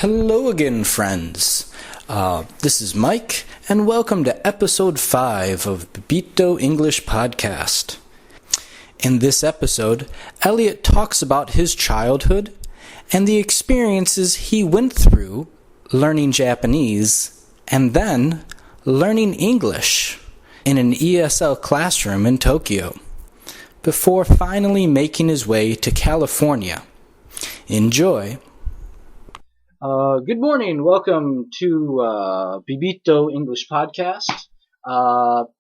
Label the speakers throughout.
Speaker 1: Hello again, friends. This is Mike, and welcome to episode 5 of Bibito English Podcast. In this episode, Eliot talks about his childhood and the experiences he went through learning Japanese and then learning English in an ESL classroom in Tokyo, before finally making his way to California. Enjoy! Good morning. Welcome to Bibito English Podcast.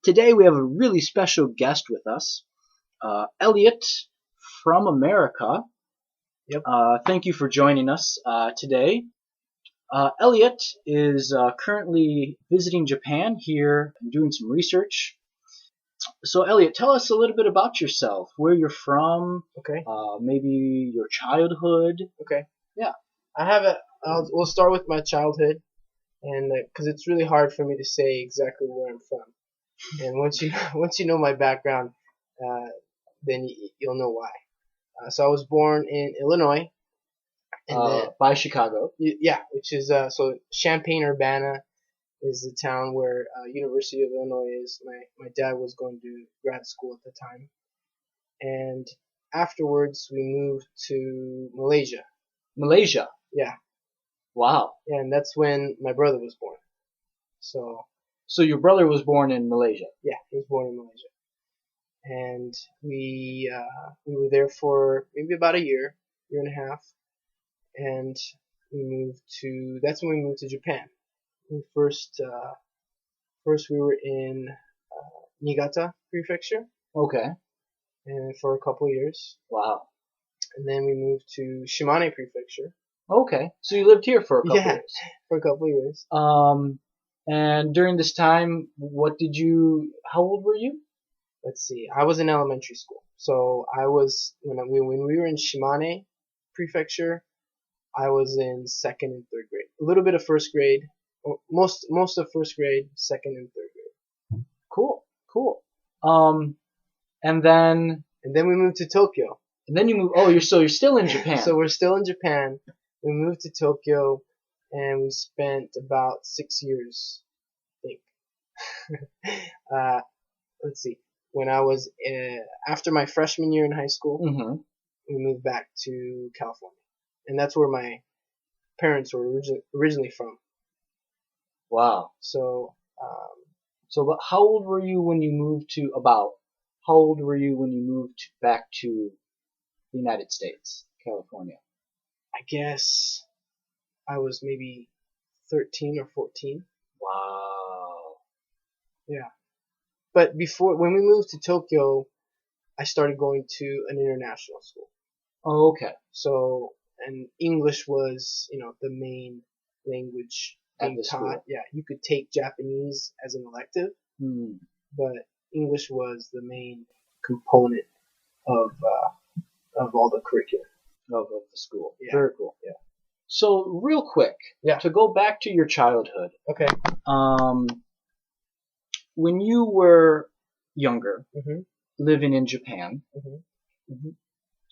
Speaker 1: Today we have a really special guest with us, Eliot from America.
Speaker 2: Yep.
Speaker 1: Thank you for joining us today. Eliot is currently visiting Japan here and doing some research. So, Eliot, tell us a little bit about yourself, where you're from,
Speaker 2: Okay.
Speaker 1: maybe your childhood.
Speaker 2: Okay.
Speaker 1: Yeah.
Speaker 2: We'll start with my childhood, and because it's really hard for me to say exactly where I'm from. And once you know my background, then you'll know why. So I was born in Illinois, and
Speaker 1: By Chicago.
Speaker 2: which is so Champaign-Urbana is the town where University of Illinois is. My dad was going to grad school at the time, and afterwards we moved to Malaysia.
Speaker 1: Malaysia.
Speaker 2: Yeah.
Speaker 1: Wow.
Speaker 2: And that's when my brother was born.
Speaker 1: So your brother was born in Malaysia.
Speaker 2: Yeah, he was born in Malaysia. And we were there for maybe about a year and a half. And that's when we moved to Japan. First we were in Niigata Prefecture.
Speaker 1: Okay.
Speaker 2: And for a couple of years.
Speaker 1: Wow.
Speaker 2: And then we moved to Shimane Prefecture.
Speaker 1: Okay. So you lived here for a couple years.
Speaker 2: For a couple of years.
Speaker 1: And during this time, how old were you?
Speaker 2: Let's see. I was in elementary school. So I was, when we were in Shimane Prefecture, I was in second and third grade. A little bit of first grade. Most of first grade, second and third grade.
Speaker 1: Cool. And then
Speaker 2: we moved to Tokyo.
Speaker 1: And then you moved, you're still in Japan.
Speaker 2: So we're still in Japan. We moved to Tokyo, and we spent about 6 years, I think. Let's see. When I was, after my freshman year in high school, we moved back to California. And that's where my parents were originally from.
Speaker 1: Wow.
Speaker 2: So,
Speaker 1: but how old were you when you moved back to the United States, California?
Speaker 2: I guess I was maybe 13 or 14.
Speaker 1: Wow.
Speaker 2: Yeah. But when we moved to Tokyo, I started going to an international school.
Speaker 1: Oh, okay.
Speaker 2: So, and English was, the main language being taught.
Speaker 1: School.
Speaker 2: Yeah, you could take Japanese as an elective, but English was the main component of all the curriculum.
Speaker 1: Of the school.
Speaker 2: Yeah.
Speaker 1: Very cool.
Speaker 2: Yeah.
Speaker 1: So real quick, to go back to your childhood.
Speaker 2: Okay.
Speaker 1: When you were younger, living in Japan,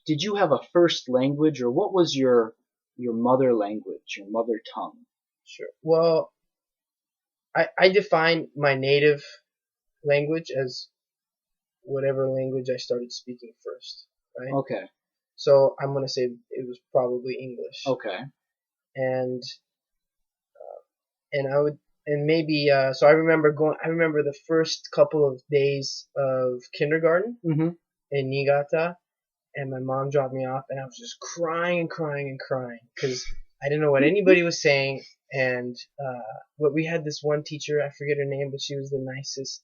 Speaker 1: did you have a first language, or what was your mother language, your mother tongue?
Speaker 2: Sure. Well, I define my native language as whatever language I started speaking first, right?
Speaker 1: Okay.
Speaker 2: So I'm gonna say it was probably English.
Speaker 1: Okay.
Speaker 2: And so I remember the first couple of days of kindergarten in Niigata, and my mom dropped me off, and I was just crying because I didn't know what anybody was saying. And but we had this one teacher, I forget her name, but she was the nicest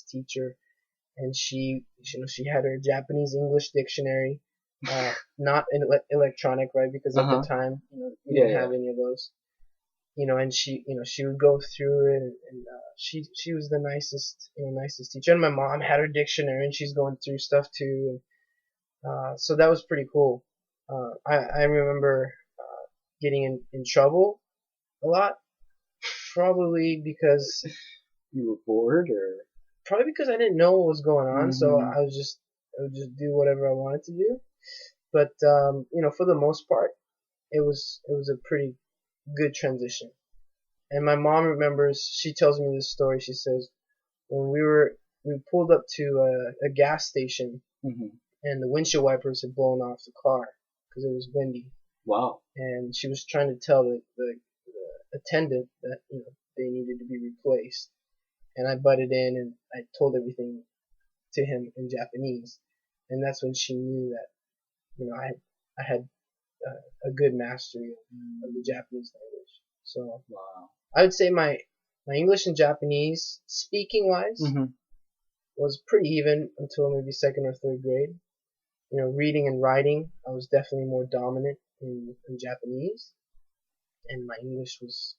Speaker 2: teacher, and she had her Japanese English dictionary. Not electronic, right? Because at the time, we didn't have any of those. And she would go through it, and she was the nicest teacher. And my mom had her dictionary, and she's going through stuff too. So that was pretty cool. I remember getting in trouble a lot, probably because
Speaker 1: you were bored, or
Speaker 2: probably because I didn't know what was going on. So I would just do whatever I wanted to do. But for the most part, it was a pretty good transition. And my mom remembers, she tells me this story. She says, when we pulled up to a gas station, and the windshield wipers had blown off the car because it was windy.
Speaker 1: Wow.
Speaker 2: And she was trying to tell the attendant that they needed to be replaced. And I butted in and I told everything to him in Japanese. And that's when she knew that I had a good mastery of the Japanese language. So
Speaker 1: wow.
Speaker 2: I would say my English and Japanese, speaking wise, was pretty even until maybe second or third grade. Reading and writing, I was definitely more dominant in Japanese, and my English was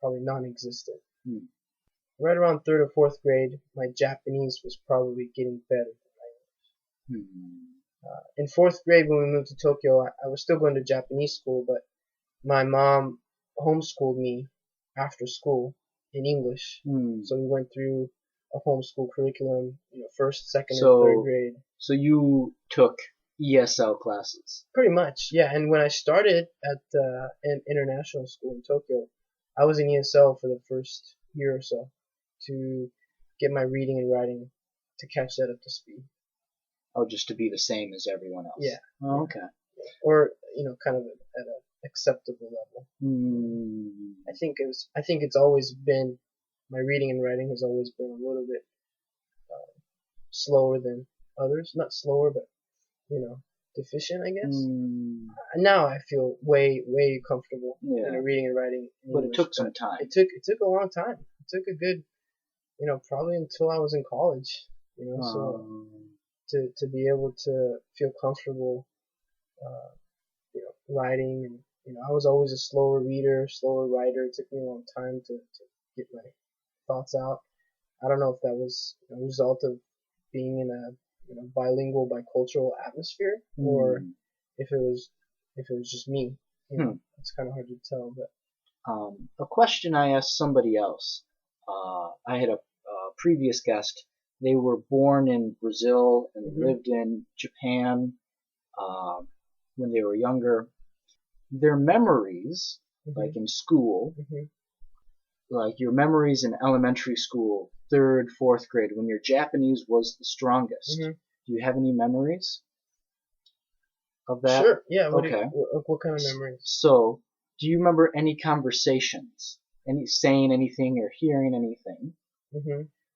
Speaker 2: probably non-existent. Right around third or fourth grade, my Japanese was probably getting better than my English. In fourth grade, when we moved to Tokyo, I was still going to Japanese school, but my mom homeschooled me after school in English. So we went through a homeschool curriculum, first, second, and third grade.
Speaker 1: So you took ESL classes?
Speaker 2: Pretty much, yeah. And when I started at an international school in Tokyo, I was in ESL for the first year or so to get my reading and writing to catch that up to speed.
Speaker 1: Oh, just to be the same as everyone else?
Speaker 2: Yeah.
Speaker 1: Oh, okay.
Speaker 2: Or, kind of at an acceptable level. I think it's always been, my reading and writing has always been a little bit slower than others. Not slower, but, deficient, I guess. Now I feel way, way comfortable reading and writing in
Speaker 1: But
Speaker 2: English,
Speaker 1: it took some time.
Speaker 2: It took a long time. It took a good, probably until I was in college, so to be able to feel comfortable, writing, and I was always a slower reader, slower writer. It took me a long time to get my thoughts out. I don't know if that was a result of being in a bilingual, bicultural atmosphere, or if it was just me. It's kind of hard to tell. But
Speaker 1: a question I asked somebody else. I had a previous guest. They were born in Brazil and lived in Japan when they were younger. Their memories, like in school, like your memories in elementary school, third, fourth grade, when your Japanese was the strongest. Do you have any memories of that?
Speaker 2: Sure. Yeah.
Speaker 1: Okay.
Speaker 2: What kind of memories?
Speaker 1: So, do you remember any conversations? Saying anything or hearing anything?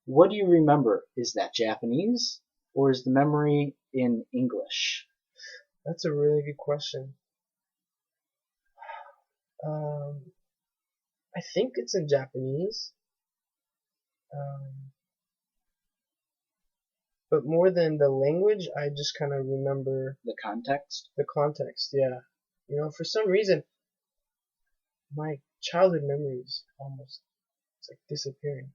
Speaker 1: What do you remember? Is that Japanese, or is the memory in English?
Speaker 2: That's a really good question. I think it's in Japanese. But more than the language, I just kind of remember
Speaker 1: the context. The
Speaker 2: context, yeah. For some reason, my childhood memories almost like disappearing.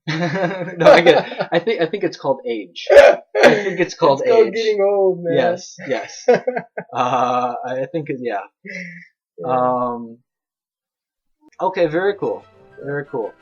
Speaker 1: No, I get it. I think it's called age. I think it's called age.
Speaker 2: It's getting old, man.
Speaker 1: Yes. I think yeah. Okay, very cool. Very cool.